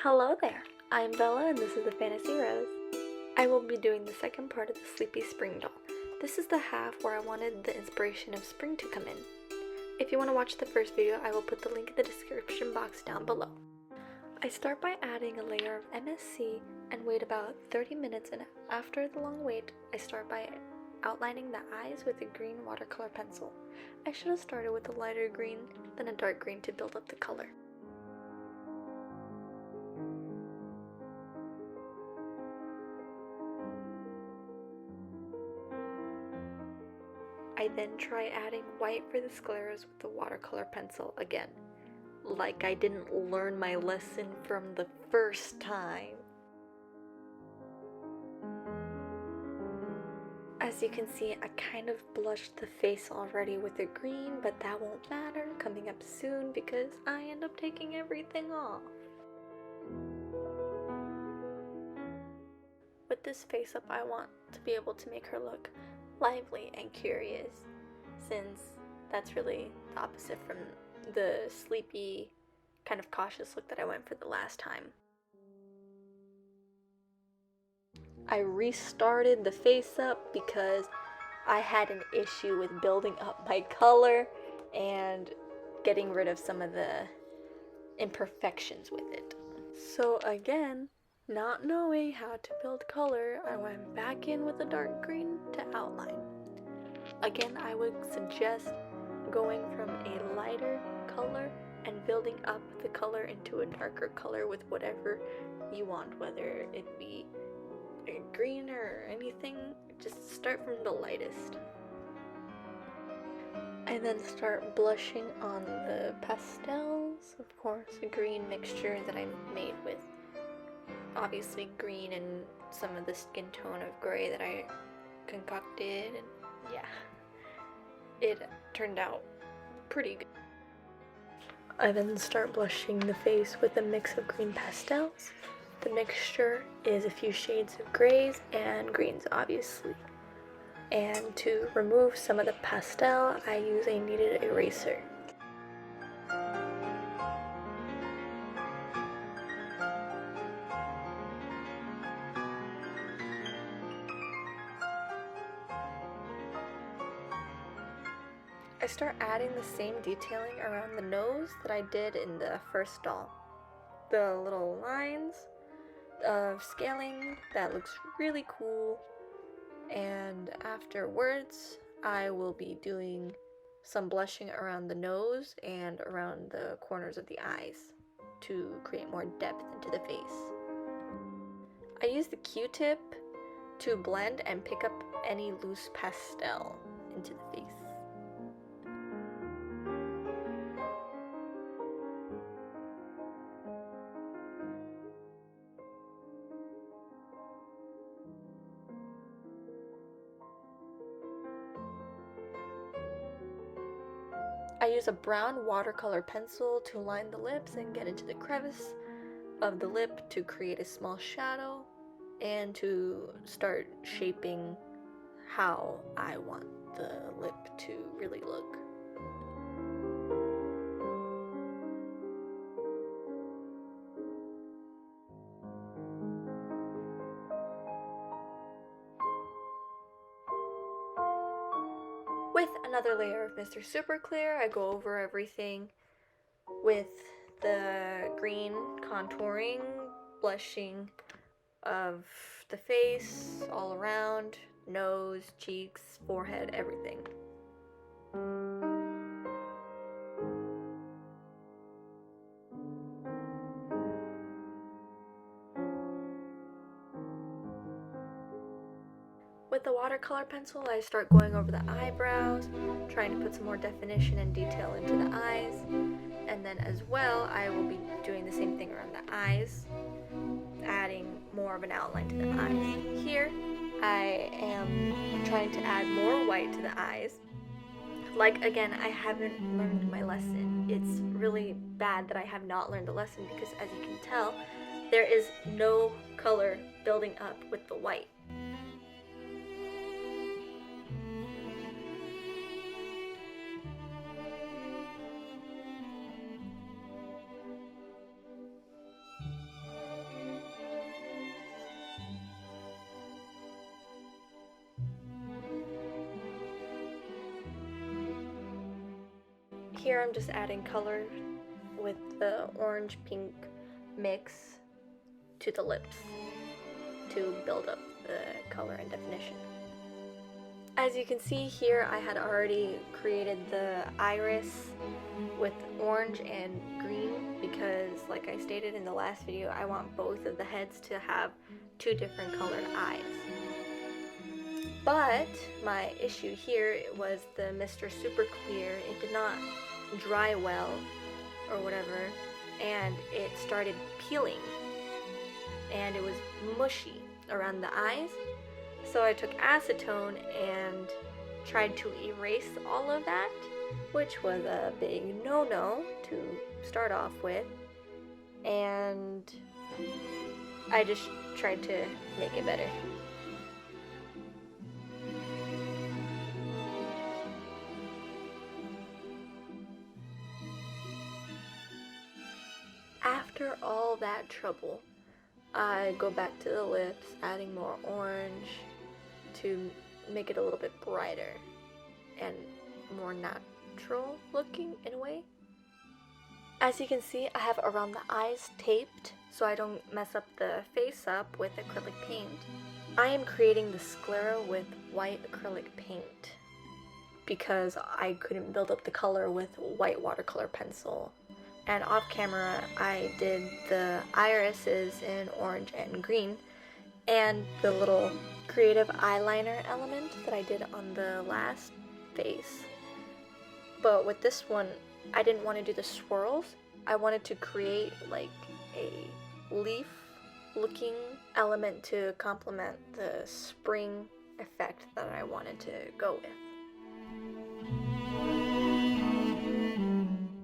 Hello there, I'm Bella and this is the Fantasy Rose. I will be doing the second part of the Sleepy Spring doll. This is the half where I wanted the inspiration of spring to come in. If you want to watch the first video, I will put the link in the description box down below. I start by adding a layer of MSC and wait about 30 minutes, and after the long wait, I start by outlining the eyes with a green watercolor pencil. I should have started with a lighter green than a dark green to build up the color. I then try adding white for the scleras with the watercolor pencil again. Like I didn't learn my lesson from the first time. As you can see, I kind of blushed the face already with the green, but that won't matter coming up soon because I end up taking everything off. With this face up, I want to be able to make her look lively and curious, since that's really the opposite from the sleepy, kind of cautious look that I went for the last time. I restarted the face up because I had an issue with building up my color and getting rid of some of the imperfections with it. So again, not knowing how to build color, I went back in with a dark green to outline. Again, I would suggest going from a lighter color and building up the color into a darker color with whatever you want, whether it be a green or anything. Just start from the lightest. I then start blushing on the pastels, of course, a green mixture that I made with obviously green and some of the skin tone of gray that I concocted, and yeah, it turned out pretty good. I then start blushing the face with a mix of green pastels. The mixture is a few shades of grays and greens, obviously. And to remove some of the pastel, I use a kneaded eraser. I start adding the same detailing around the nose that I did in the first doll. The little lines of scaling, that looks really cool. And afterwards, I will be doing some blushing around the nose and around the corners of the eyes to create more depth into the face. I use the Q-tip to blend and pick up any loose pastel into the face. I use a brown watercolor pencil to line the lips and get into the crevice of the lip to create a small shadow and to start shaping how I want the lip to really look. With another layer of Mr. Super Clear, I go over everything with the green contouring, blushing of the face, all around, nose, cheeks, forehead, everything. With the watercolor pencil, I start going over the eyebrows, trying to put some more definition and detail into the eyes. And then as well, I will be doing the same thing around the eyes, adding more of an outline to the eyes. Here, I am trying to add more white to the eyes. Like, again, I haven't learned my lesson. It's really bad that I have not learned the lesson because, as you can tell, there is no color building up with the white. here I'm just adding color with the orange pink mix to the lips to build up the color and definition. As you can see here, I had already created the iris with orange and green because, like I stated in the last video, I want both of the heads to have two different colored eyes. But my issue here was the Mr. Super Clear. It did not dry well or whatever, and it started peeling and it was mushy around the eyes. So I took acetone and tried to erase all of that, which was a big no-no to start off with, and I just tried to make it better. After all that trouble, I go back to the lips, adding more orange to make it a little bit brighter and more natural looking in a way. As you can see, I have around the eyes taped so I don't mess up the face up with acrylic paint. I am creating the sclera with white acrylic paint because I couldn't build up the color with white watercolor pencil. And off camera, I did the irises in orange and green, and the little creative eyeliner element that I did on the last face. But with this one, I didn't want to do the swirls. I wanted to create like a leaf looking element to complement the spring effect that I wanted to go with.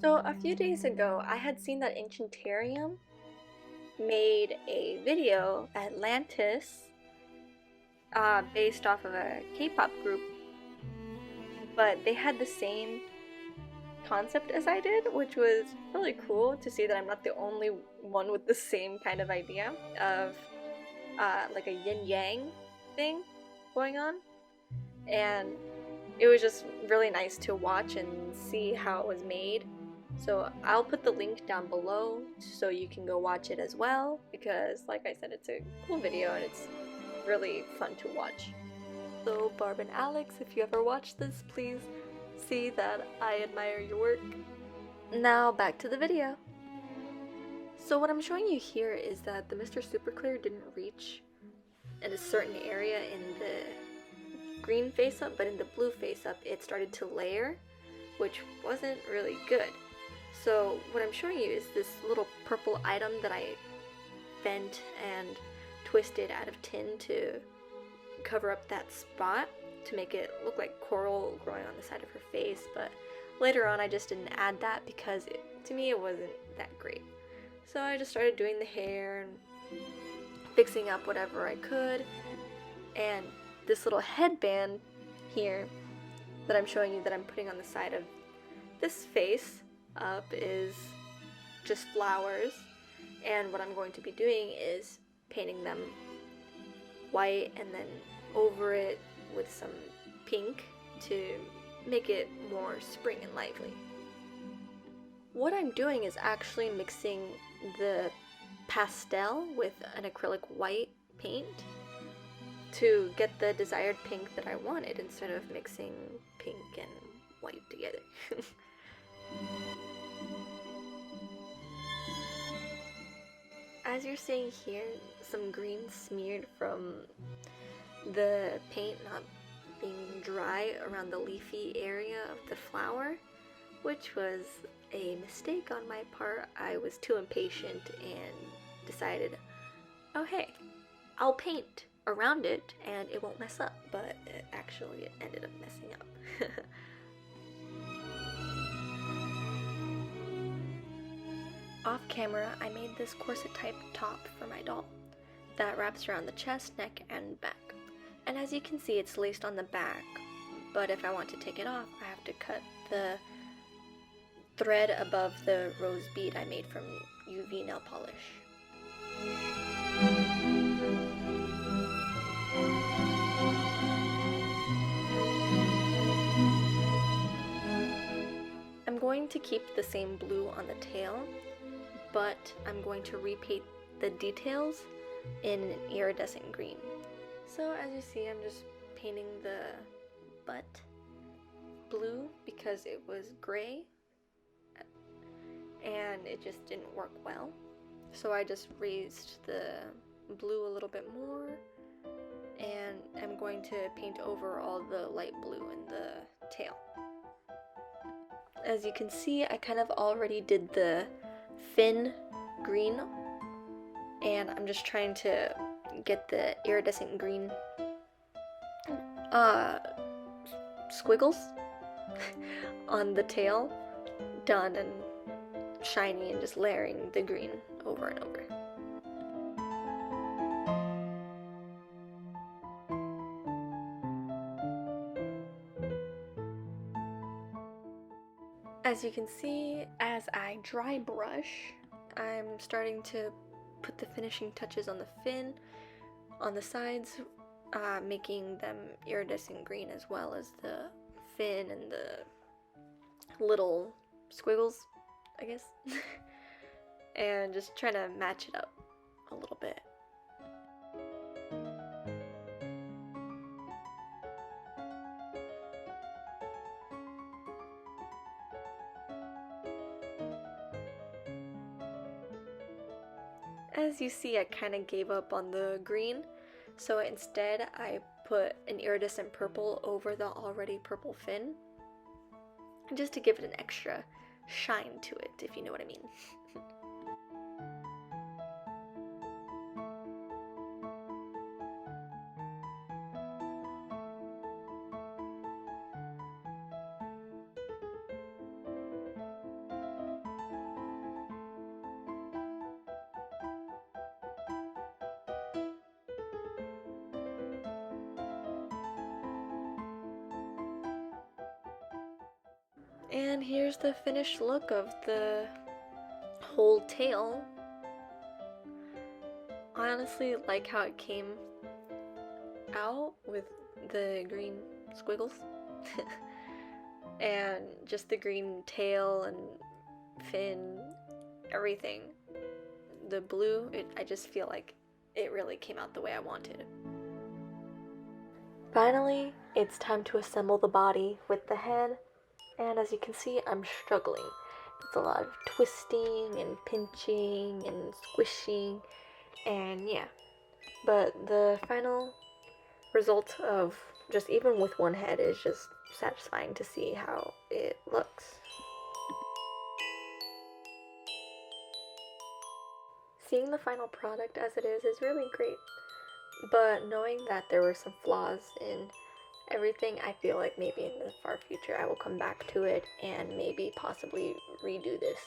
So a few days ago, I had seen that Enchantarium made a video, Atlantis, based off of a K-pop group, but they had the same concept as I did, which was really cool to see that I'm not the only one with the same kind of idea of like a yin-yang thing going on, and it was just really nice to watch and see how it was made. So I'll put the link down below so you can go watch it as well, because like I said, it's a cool video and it's really fun to watch. So Barb and Alex, if you ever watch this, please see that I admire your work. Now back to the video. So what I'm showing you here is that the Mr. Super Clear didn't reach in a certain area in the green face up, but in the blue face up it started to layer, which wasn't really good. So what I'm showing you is this little purple item that I bent and twisted out of tin to cover up that spot to make it look like coral growing on the side of her face, but later on I just didn't add that because to me it wasn't that great. So I just started doing the hair and fixing up whatever I could, and this little headband here that I'm showing you that I'm putting on the side of this face up is just flowers, and what I'm going to be doing is painting them white and then over it with some pink to make it more spring and lively. What I'm doing is actually mixing the pastel with an acrylic white paint to get the desired pink that I wanted instead of mixing pink and white together. As you're seeing here, some green smeared from the paint not being dry around the leafy area of the flower, which was a mistake on my part. I was too impatient and decided, oh hey, I'll paint around it and it won't mess up, but it actually ended up messing up. Off camera, I made this corset type top for my doll that wraps around the chest, neck, and back. And as you can see, it's laced on the back, but if I want to take it off, I have to cut the thread above the rose bead I made from UV nail polish. I'm going to keep the same blue on the tail, but I'm going to repaint the details in an iridescent green. So as you see, I'm just painting the butt blue because it was gray and it just didn't work well. So I just raised the blue a little bit more, and I'm going to paint over all the light blue in the tail. As you can see, I kind of already did the fin green, and I'm just trying to get the iridescent green squiggles on the tail done and shiny, and just layering the green over and over. As you can see, as I dry brush, I'm starting to put the finishing touches on the fin, on the sides, making them iridescent green, as well as the fin and the little squiggles, I guess. And just trying to match it up a little bit. As you see, I kind of gave up on the green, so instead I put an iridescent purple over the already purple fin, just to give it an extra shine to it, if you know what I mean. And here's the finished look of the whole tail. I honestly like how it came out with the green squiggles and just the green tail and fin, everything. The blue, I just feel like it really came out the way I wanted. Finally, it's time to assemble the body with the head. And as you can see, I'm struggling. It's a lot of twisting and pinching and squishing, and yeah. But the final result of just even with one head is just satisfying to see how it looks. Seeing the final product as it is really great. But knowing that there were some flaws in everything, I feel like maybe in the far future I will come back to it and maybe possibly redo this.